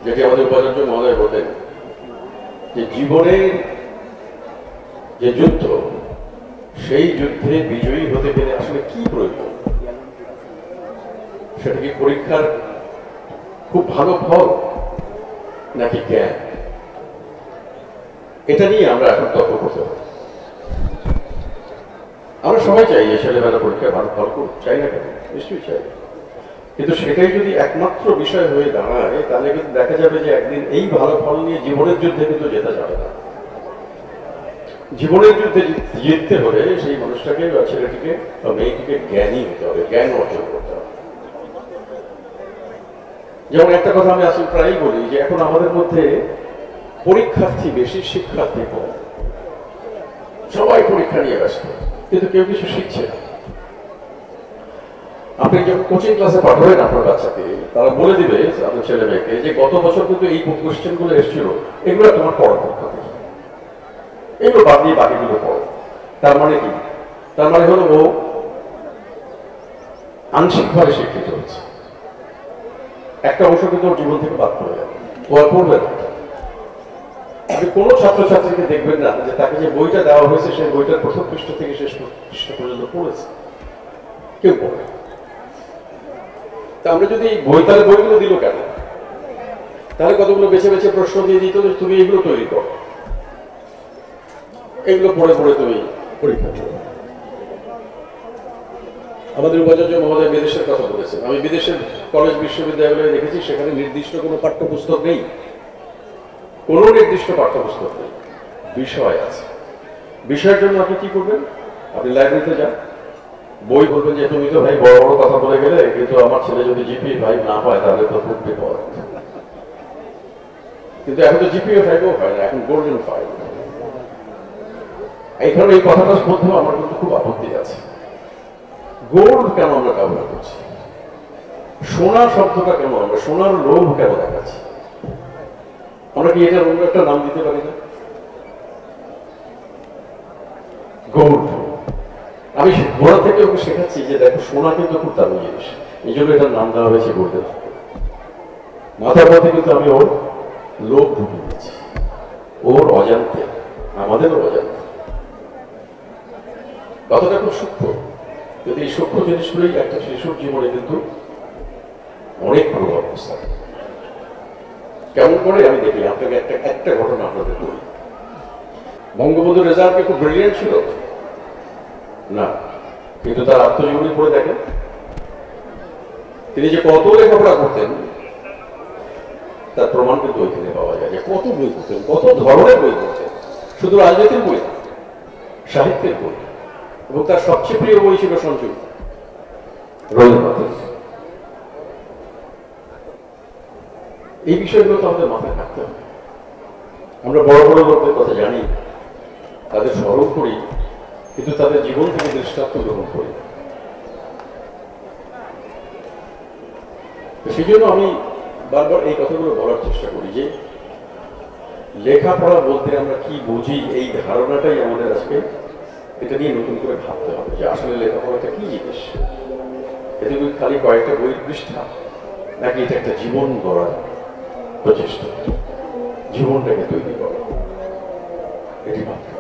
যেটি আমাদের উপাচার্য মহোদয় বললেন যে জীবনের যে যুদ্ধ, সেই যুদ্ধে বিজয়ী হতে গেলে আসলে কি প্রয়োজন? সেটা কি পরীক্ষার খুব ভালো ফল নাকি জ্ঞান? এটা নিয়ে আমরা এখন তর্ক করতে পারি। আমরা সবাই চাই যে ছেলেমেয়েরা পরীক্ষায় ভালো ফল করুক, চাই না কেন? নিশ্চয়ই চাই। কিন্তু সেটাই যদি একমাত্র বিষয় হয়ে দাঁড়ায়, তাহলে কিন্তু দেখা যাবে যে একদিন এই ভালো ফল নিয়ে জীবনের যুদ্ধে কিন্তু জেতা যাবে না। জীবনের যুদ্ধে জিততে হলে সেই মানুষটাকে বা ছেলেটিকে বা মেয়েটিকে জ্ঞানী হতে হবে, জ্ঞান অর্জন করতে হবে। যেমন একটা কথা আমি আসলে প্রায়ই বলি যে এখন আমাদের মধ্যে পরীক্ষার্থী বেশি, শিক্ষার্থী কম। সবাই পরীক্ষা নিয়ে ব্যস্ত, কিন্তু কেউ কিছু শিখছে না। আপনি যখন কোচিং ক্লাসে পাঠাবেন আপনার বাচ্চাকে, তারা বলে দিবে আপনার ছেলে মেয়েকে যে গত বছর কিন্তু এই কোয়েশ্চেন গুলো এসেছিল, এগুলো তোমার পড়া পরীক্ষা, এগুলো বাদ দিয়ে বাকিগুলো পড়ো। তার মানে কি? তার মানে হলো ও আংশিকভাবে শিক্ষিত হচ্ছে, একটা অংশ কিন্তু ওর জীবন থেকে বাদ পড়ে যাবে, ও আর পড়বে না। আপনি কোনো ছাত্রছাত্রীকে দেখবেন না যে তাকে যে বইটা দেওয়া হয়েছে সেই বইটার প্রথম পৃষ্ঠ থেকে শেষ পৃষ্ঠ পর্যন্ত পড়েছে, কেউ পড়ে। তা আমরা যদি বইগুলো দিল কেন? তাহলে কতগুলো বেছে বেছে প্রশ্ন দিয়ে দিত যে তুমি এগুলো তৈরি করো, এগুলো পড়ে পড়ে তুমি পরীক্ষা করো। আমাদের উপাচার্য মহোদয় বিদেশের কথা বলেছেন। আমি বিদেশের কলেজ বিশ্ববিদ্যালয়ে দেখেছি সেখানে নির্দিষ্ট কোনো পাঠ্যপুস্তক নেই, কোনো নির্দিষ্ট পাঠ্যপুস্তক নেই, বিষয় আছে। বিষয়ের জন্য আপনি কি করবেন? আপনি লাইব্রেরিতে যান, বই বলবেন যে তুমি তো ভাই বড় বড় কথা বলে গেলে, কিন্তু আমার ছেলে যদি জিপিএ 5 না হয় তাহলে তো খুব বিপদ। কিন্তু এখন তো জিপিএ 5ও হয় না, এখন গোল্ডেন 5। এই কারণে এই কথাটার মধ্যে আমার কিন্তু খুব আপত্তি আছে। গোল্ড কেন আমরা ব্যবহার করছি? সোনা শব্দটা কেন, আমরা সোনার লোভ কেন দেখাচ্ছি? আমরা কি এটার অন্য একটা নাম দিতে পারি না? গোল্ড। আমি গোড়া থেকে ওকে শেখাচ্ছি যে দেখো সোনা কিন্তু খুব দামি জিনিস, এই জন্য এটার নাম দেওয়া হয়েছে গোল্ডেন। মাথার মধ্যে কিন্তু আমি ওর লোভ ঢুকে দিচ্ছি, ওর অজান্তে, আমাদেরও অজান্তে। কথাটা খুব সূক্ষ্ম, যদি এই সূক্ষ্ম জিনিসগুলোই একটা শিশুর জীবনে কিন্তু অনেক প্রভাব বিস্তার। কেমন করে আমি দেখি, আপনাকে একটা ঘটনা আপনাদের বলি। বঙ্গবন্ধু রেজাল্ট কি খুব ব্রিলিয়েন্ট ছিল? না, কিন্তু তার আত্মজীবনী পড়ে দেখেন, তিনি যে কত লেখাপড়া করতেন তার প্রমাণ কিন্তু ওইখানে পাওয়া যায়। যে কত বই পড়তেন, কত ধরনের বই পড়তেন, শুধু রাজনীতির বই না, সাহিত্যের বই। এবং তার সবচেয়ে প্রিয় বই ছিল সঞ্জু রবীন্দ্রনাথের। এই বিষয়গুলো তো আমাদের মাথায় রাখতে হবে। আমরা বড় বড় লোকদের কথা জানি, তাদের স্মরণ করি, কিন্তু তাদের জীবন থেকে দৃষ্টান্ত গ্রহণ করি। সেই জন্য আমি বারবার এই কথাগুলো বলার চেষ্টা করি যে লেখাপড়া বলতে আমরা কি বুঝি, এই ধারণাটাই আমাদের আজকে এটা নিয়ে নতুন করে ভাবতে হবে যে আসলে লেখাপড়াটা কি জিনিস। এটা কি খালি কয়েকটা বইয়ের পৃষ্ঠা, নাকি এটা একটা জীবন গড়ার প্রচেষ্টা, জীবনটাকে তৈরি করা, এটি ভাবতে